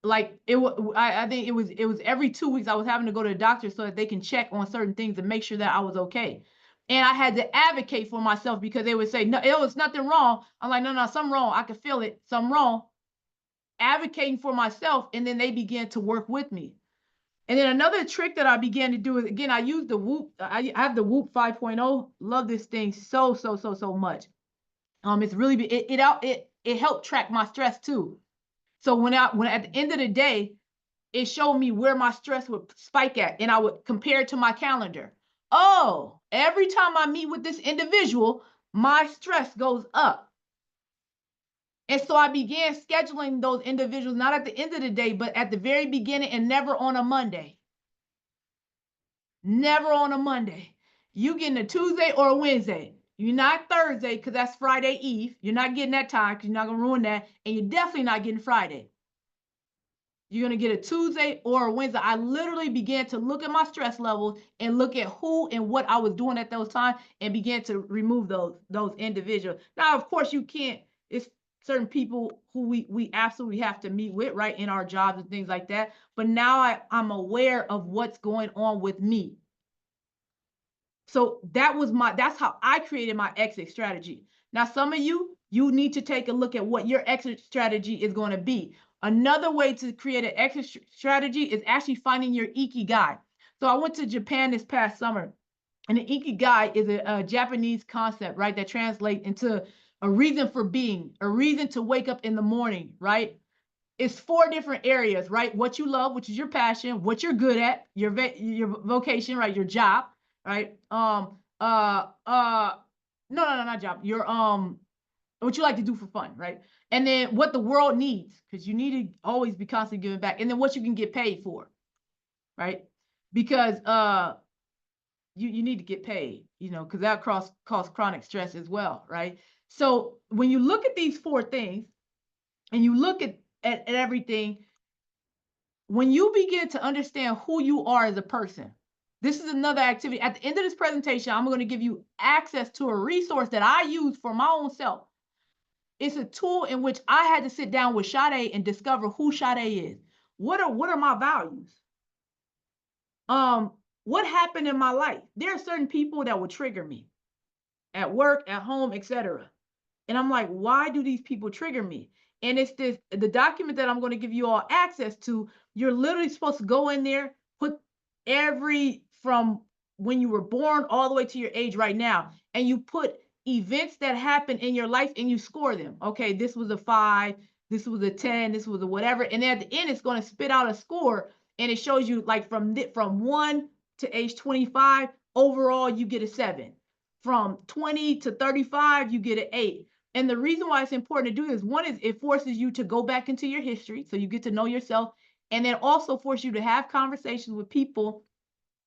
Like I think it was every 2 weeks I was having to go to the doctor so that they can check on certain things and make sure that I was okay. And I had to advocate for myself because they would say, no, it was nothing wrong. I'm like, no, something wrong. I could feel it. Something wrong. Advocating for myself. And then they began to work with me. And then another trick that I began to do is, again, I use the Whoop. I have the Whoop 5.0. Love this thing so much. It's really, it helped track my stress too. So when at the end of the day, it showed me where my stress would spike at, and I would compare it to my calendar. Oh, every time I meet with this individual, my stress goes up. And so I began scheduling those individuals, not at the end of the day, but at the very beginning, and never on a Monday. Never on a Monday. You getting a Tuesday or a Wednesday. You're not Thursday because that's Friday Eve. You're not getting that time because you're not going to ruin that. And you're definitely not getting Friday. You're going to get a Tuesday or a Wednesday. I literally began to look at my stress levels and look at who and what I was doing at those times and began to remove those individuals. Now, of course, you can't. It's certain people who we absolutely have to meet with, right, in our jobs and things like that. But now I'm aware of what's going on with me. So that's how I created my exit strategy. Now, some of you need to take a look at what your exit strategy is going to be. Another way to create an exit strategy is actually finding your Ikigai. So I went to Japan this past summer, and the Ikigai is a Japanese concept, right, that translates into a reason for being, a reason to wake up in the morning, right? It's 4 different areas, right? What you love, which is your passion, what you're good at, your vocation, right, your job. Right? No, not job. Your what you like to do for fun, right? And then what the world needs, because you need to always be constantly giving back. And then what you can get paid for, right? Because you need to get paid, because that causes chronic stress as well, right? So when you look at these 4 things, and you look at everything, when you begin to understand who you are as a person. This is another activity. At the end of this presentation, I'm going to give you access to a resource that I use for my own self. It's a tool in which I had to sit down with Sade and discover who Sade is. What are my values? What happened in my life? There are certain people that will trigger me at work, at home, etc. And I'm like, why do these people trigger me? And it's the document that I'm going to give you all access to. You're literally supposed to go in there, put from when you were born all the way to your age right now, and you put events that happen in your life and you score them. Okay, this was a 5, this was a 10, this was a whatever. And then at the end, it's going to spit out a score, and it shows you like from 1 to age 25, overall, you get a 7. From 20 to 35, you get an 8. And the reason why it's important to do this, one is it forces you to go back into your history. So you get to know yourself and then also force you to have conversations with people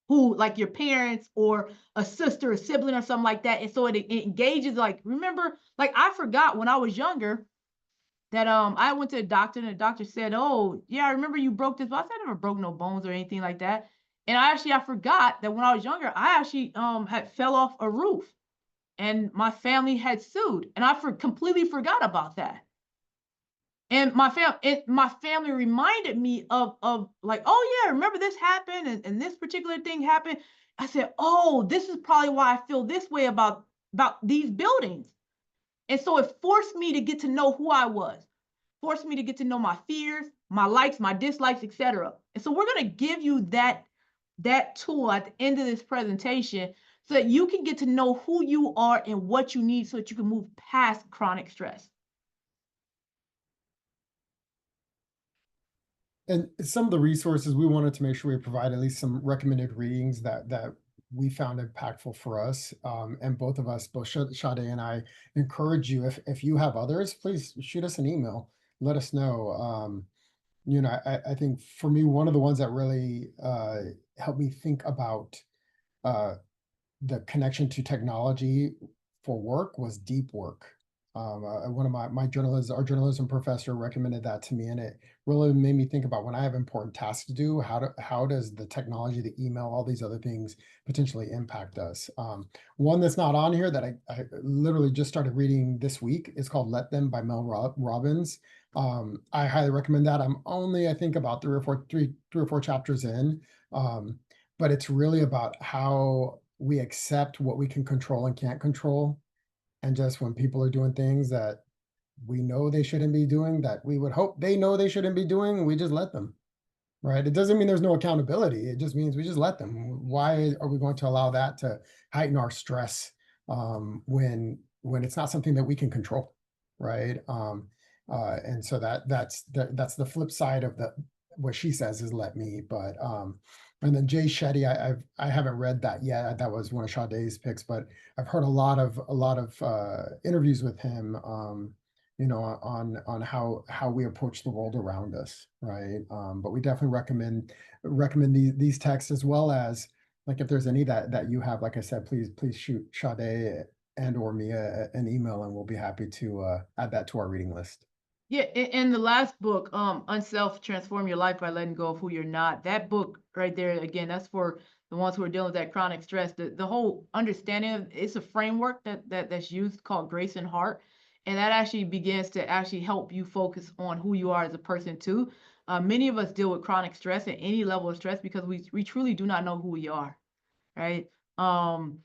who, like your parents or a sister, a sibling or something like that. And so it engages, like, remember, like I forgot when I was younger that I went to a doctor and the doctor said, "Oh, yeah, I remember you broke this." But I said I never broke no bones or anything like that. And I forgot that when I was younger, I actually had fell off a roof and my family had sued. And I completely forgot about that. And my family reminded me of like, "Oh yeah, remember this happened and this particular thing happened." I said, "Oh, this is probably why I feel this way about these buildings." And so it forced me to get to know who I was, forced me to get to know my fears, my likes, my dislikes, etc. And so we're going to give you that tool at the end of this presentation so that you can get to know who you are and what you need so that you can move past chronic stress. And some of the resources we wanted to make sure we provide at least some recommended readings that we found impactful for us. And both of us, both Sade and I, encourage you, if you have others, please shoot us an email. Let us know. You know, I think for me, one of the ones that really helped me think about the connection to technology for work was deep work. One of our journalism professor recommended that to me, and it really made me think about when I have important tasks to do, how does the technology, the email, all these other things potentially impact us? One that's not on here that I literally just started reading this week is called Let Them by Mel Robbins. I highly recommend that. I'm only, I think, about three or four chapters in, but it's really about how we accept what we can control and can't control. And just when people are doing things that we know they shouldn't be doing, that we would hope they know they shouldn't be doing, we just let them, right? It doesn't mean there's no accountability. It just means we just let them. Why are we going to allow that to heighten our stress when it's not something that we can control, right? And so that's the flip side of what she says is let me. But and then Jay Shetty, I haven't read that yet. That was one of Sade's picks, but I've heard a lot of interviews with him, you know, on how we approach the world around us, right? But we definitely recommend these texts, as well as, like, if there's any that you have, like I said, please shoot Sade and or me an email, and we'll be happy to add that to our reading list. Yeah, in the last book, Unself, Transform Your Life by Letting Go of Who You're Not, that book right there, again, that's for the ones who are dealing with that chronic stress. The whole understanding of it's a framework that's used called Grace and Heart. And that actually begins to actually help you focus on who you are as a person too. Many of us deal with chronic stress at any level of stress because we truly do not know who we are, right? And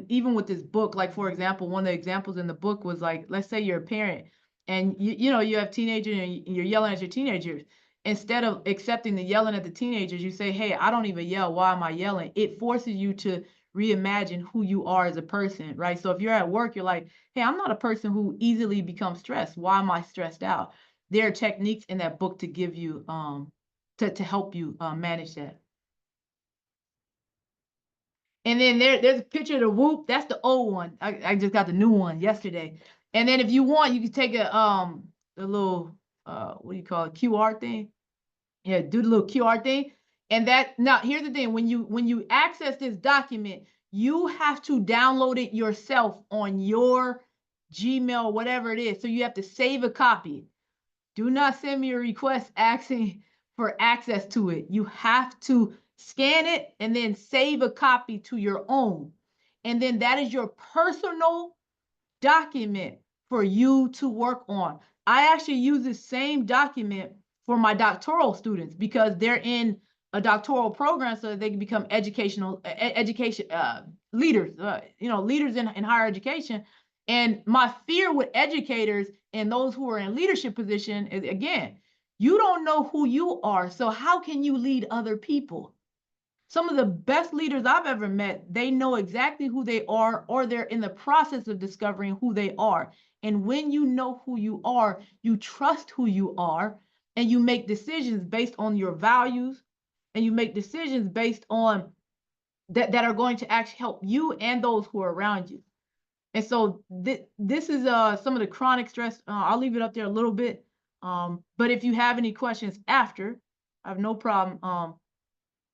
even with this book, like, for example, one of the examples in the book was, like, let's say you're a parent and you know you have teenagers and you're yelling at your teenagers. Instead of accepting the yelling at the teenagers, you say, "Hey, I don't even yell. Why am I yelling?" It forces you to reimagine who you are as a person, right? So if you're at work, you're like, "Hey, I'm not a person who easily becomes stressed. Why am I stressed out?" There are techniques in that book to give you to help you manage that. And then there's a picture of the Whoop. That's the old one. I just got the new one yesterday. And then if you want, you can take a little what do you call it, QR thing. Yeah, do the little QR thing. And that, now here's the thing, when you access this document, you have to download it yourself on your Gmail, whatever it is. So you have to save a copy. Do not send me a request asking for access to it. You have to scan it and then save a copy to your own. And then that is your personal document for you to work on. I actually use the same document for my doctoral students because they're in a doctoral program so that they can become education leaders, you know, leaders in higher education. And my fear with educators and those who are in leadership position is, again, you don't know who you are. So how can you lead other people? Some of the best leaders I've ever met, they know exactly who they are, or they're in the process of discovering who they are. And when you know who you are, you trust who you are, and you make decisions based on your values, and you make decisions based on that are going to actually help you and those who are around you. And so this is some of the chronic stress. I'll leave it up there a little bit. But if you have any questions after, I have no problem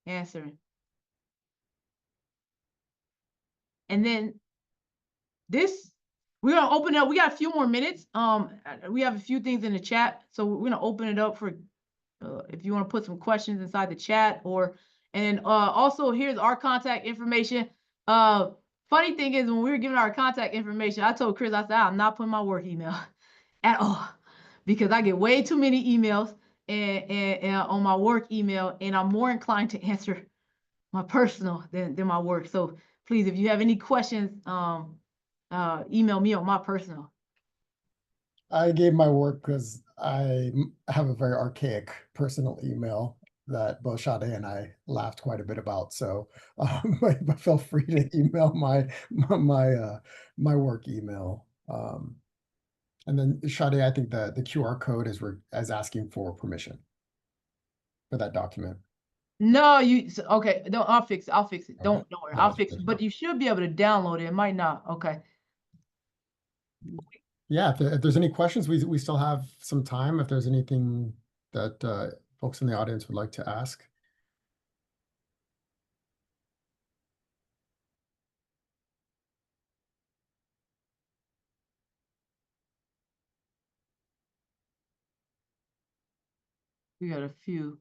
answering. And then we're gonna open up. We got a few more minutes. We have a few things in the chat, so we're gonna open it up for if you want to put some questions inside the chat, and also here's our contact information. Funny thing is, when we were giving our contact information, I told Chris, I said, I'm not putting my work email at all, because I get way too many emails and on my work email, and I'm more inclined to answer my personal than my work. So please, if you have any questions, email me on my personal. I gave my work because I have a very archaic personal email that both Sade and I laughed quite a bit about. So but feel free to email my work email. And then Sade, I think the QR code is asking for permission for that document. No, okay. No, I'll fix it. I'll fix it. Okay. Don't worry. I'll fix it. But you should be able to download it. It might not. Okay. Yeah, if there's any questions, we still have some time. If there's anything that folks in the audience would like to ask. We got a few.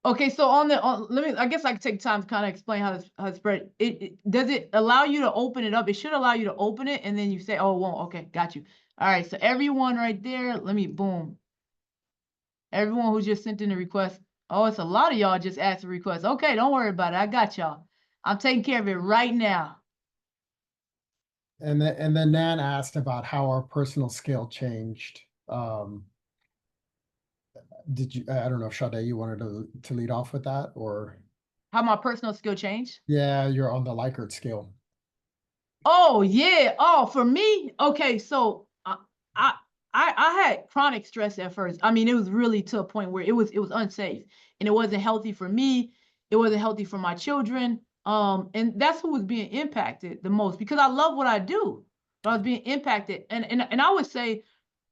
Okay, so I guess I could take time to kind of explain how to spread. Does it allow you to open it up? It should allow you to open it, and then you say, oh, it won't. Okay, got you. All right, so everyone right there, boom. Everyone who just sent in a request. Oh, it's a lot of y'all just asked a request. Okay, don't worry about it. I got y'all. I'm taking care of it right now. And then Nan asked about how our personal scale changed. Did you? I don't know if Sade, you wanted to lead off with that, or how my personal skill changed? Yeah, you're on the Likert scale. Oh yeah. Oh, for me, okay. So I had chronic stress at first. I mean, it was really to a point where it was unsafe, and it wasn't healthy for me. It wasn't healthy for my children. And that's who was being impacted the most, because I love what I do, but I was being impacted. And I would say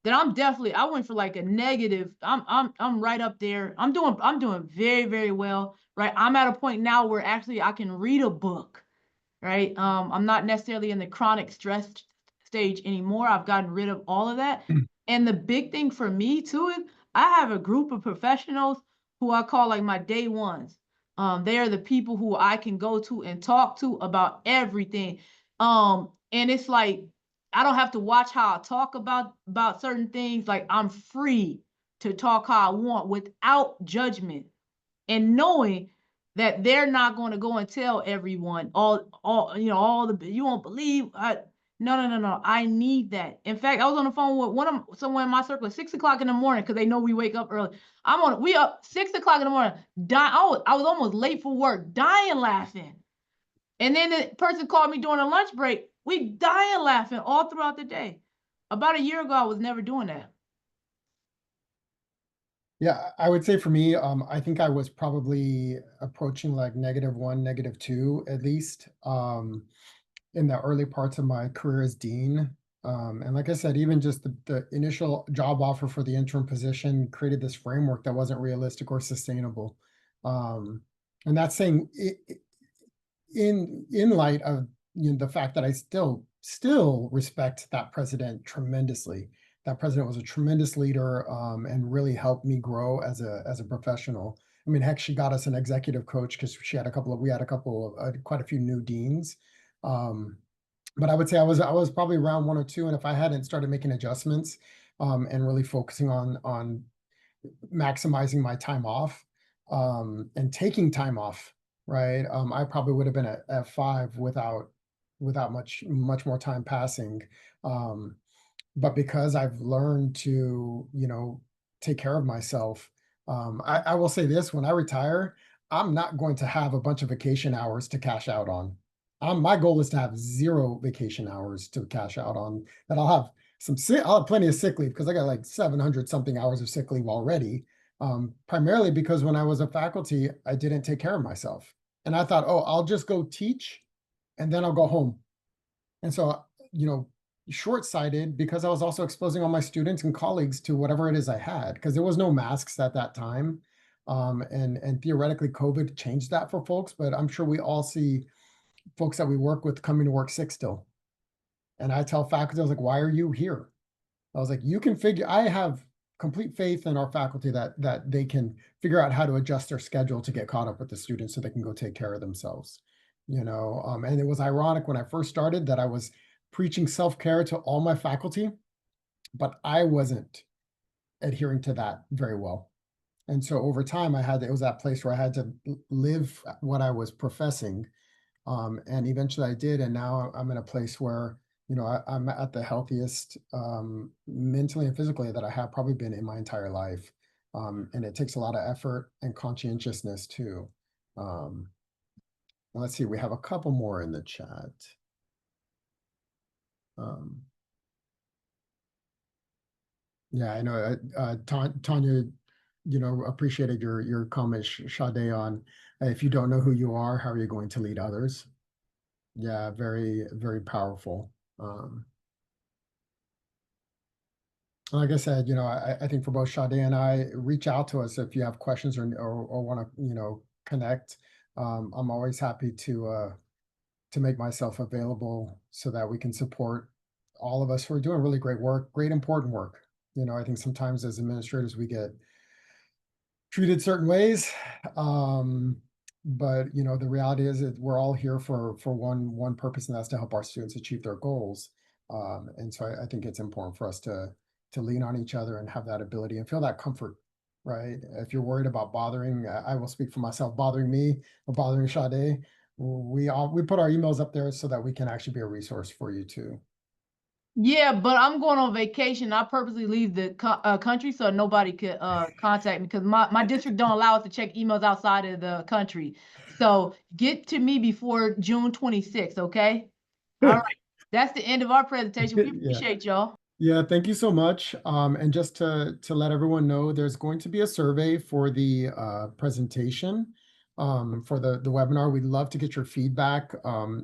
that I went for like a negative. I'm right up there. I'm doing very, very well, right? I'm at a point now where actually I can read a book, right? I'm not necessarily in the chronic stress stage anymore. I've gotten rid of all of that. And the big thing for me too is I have a group of professionals who I call like my day ones. They are the people who I can go to and talk to about everything. And it's like, I don't have to watch how I talk about certain things. Like, I'm free to talk how I want without judgment, and knowing that they're not going to go and tell everyone you won't believe. No. I need that. In fact, I was on the phone with someone in my circle at 6 o'clock in the morning, because they know we wake up early. We up 6 o'clock in the morning, I was almost late for work, dying laughing. And then the person called me during a lunch break. We dying laughing all throughout the day. About a year ago, I was never doing that. Yeah, I would say for me, I think I was probably approaching like -1, -2 at least, in the early parts of my career as dean. And like I said, even just the initial job offer for the interim position created this framework that wasn't realistic or sustainable. And that's saying in light of the fact that I still respect that president tremendously. That president was a tremendous leader, and really helped me grow as a professional. I mean, heck, she got us an executive coach because we had quite a few new deans. But I would say I was probably around 1 or 2, and if I hadn't started making adjustments, and really focusing on maximizing my time off, and taking time off, right? I probably would have been at 5 without much more time passing. But because I've learned to, take care of myself, I will say this: when I retire, I'm not going to have a bunch of vacation hours to cash out on. My goal is to have 0 vacation hours to cash out on. That I'll have plenty of sick leave, because I got like 700 something hours of sick leave already. Primarily because when I was a faculty, I didn't take care of myself, and I thought, oh, I'll just go teach, and then I'll go home. And so short-sighted because I was also exposing all my students and colleagues to whatever it is I had, because there was no masks at that time. And theoretically COVID changed that for folks, but I'm sure we all see folks that we work with coming to work sick still. And I tell faculty, I was like, why are you here? I was like, I have complete faith in our faculty that they can figure out how to adjust their schedule to get caught up with the students so they can go take care of themselves. And it was ironic when I first started that I was preaching self-care to all my faculty, but I wasn't adhering to that very well. And so over time it was that place where I had to live what I was professing. And eventually I did. And now I'm in a place where, I'm at the healthiest mentally and physically that I have probably been in my entire life. And it takes a lot of effort and conscientiousness too. Let's see, we have a couple more in the chat. Yeah, I know, Tanya, appreciated your comment, Sade, on if you don't know who you are, how are you going to lead others? Yeah, very, very powerful. Like I said, I think for both Sade and I, reach out to us if you have questions or want to, connect. I'm always happy to make myself available so that we can support all of us who are doing really great work, great important work. I think sometimes as administrators we get treated certain ways, but the reality is that we're all here for one purpose, and that's to help our students achieve their goals. And so I think it's important for us to lean on each other and have that ability and feel that comfort, right? If you're worried about bothering, I will speak for myself, bothering me or bothering Sade, we put our emails up there so that we can actually be a resource for you too. Yeah, but I'm going on vacation. I purposely leave the country so nobody could contact me, because my district don't allow us to check emails outside of the country. So get to me before June 26th, okay? All right. That's the end of our presentation. We Yeah. appreciate y'all. Yeah, thank you so much. And just to let everyone know, there's going to be a survey for the presentation for the webinar. We'd love to get your feedback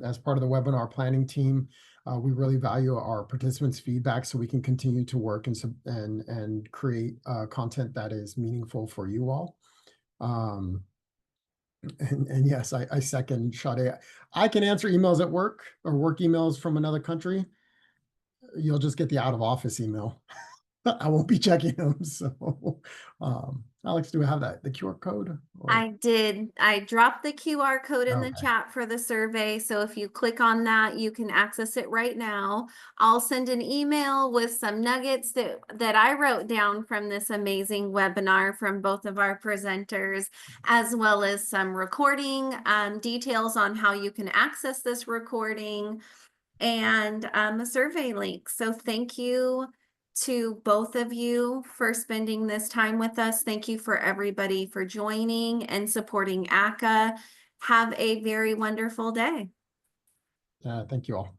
as part of the webinar planning team. We really value our participants' feedback so we can continue to work and create content that is meaningful for you all. And yes, I second Sade. I can answer emails at work or work emails from another country. You'll just get the out of office email. I won't be checking them. So, Alex, do we have the QR code? I did. I dropped the QR code in the Okay. chat for the survey. So if you click on that, you can access it right now. I'll send an email with some nuggets that I wrote down from this amazing webinar from both of our presenters, as well as some recording details on how you can access this recording, and a survey link. So thank you to both of you for spending this time with us. Thank you for everybody for joining and supporting ACCA. Have a very wonderful day. Thank you all.